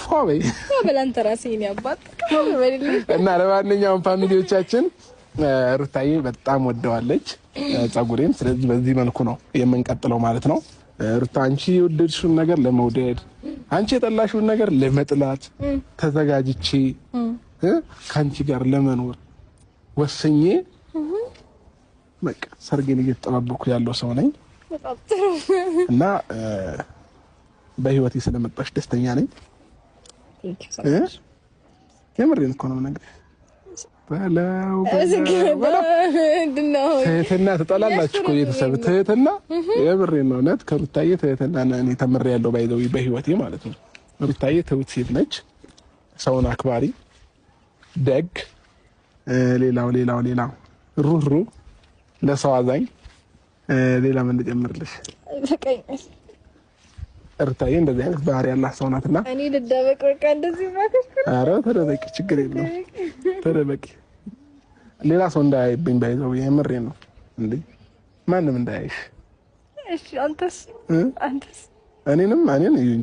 ፏበይ በላንተ ራስህን ያባት እና ለማንኛውም ፋሚሊዎቻችን ሩታዬ በጣም ወደዋለች ጸጉሬን። ስለዚህ በዚህ መልኩ ነው የምንቀጥለው ማለት ነው። ሩታ አንቺ የወደድሽውን ነገር ለመውደድ አንቺ የጠላሽውን ነገር ለመጥላት ተዘጋጅቼ ካንቺ ጋር ለመኖር ወሰኜ በቃ ሰርጌን እየተጠባበኩ ያለው ሰው ነኝ እና በህይወቴ ስለመጣሽ ደስተኛ ነኝ። የምሬን እኮ ነው ነገር ትህትና ትጠላላችሁ እኮ ቤተሰብ ትህትና የምሬን ነው። እውነት ከሩታዬ ትህትና እኔ ተምሬያለሁ ባይዘው በህይወቴ ማለት ነው። ሩታዬ ትሁት ሴት ነች፣ ሰውን አክባሪ፣ ደግ፣ ሌላው ሩህሩ፣ ለሰው አዛኝ፣ ሌላ ምን ልጨምርልሽ? ሩታዬ እንደዚህ አይነት ባህሪ ያላት ሰው ናትና እኔ ልደበቅ በቃ እንደዚህ ማከሽ። ኧረ ተደበቂ፣ ችግር የለውም ተደበቂ። ሌላ ሰው እንዳያይብኝ ባይዘው የምሬን ነው እንዴ፣ ማንም እንዳያይሽ። እሺ አንተስ? እኔን እዩኝ።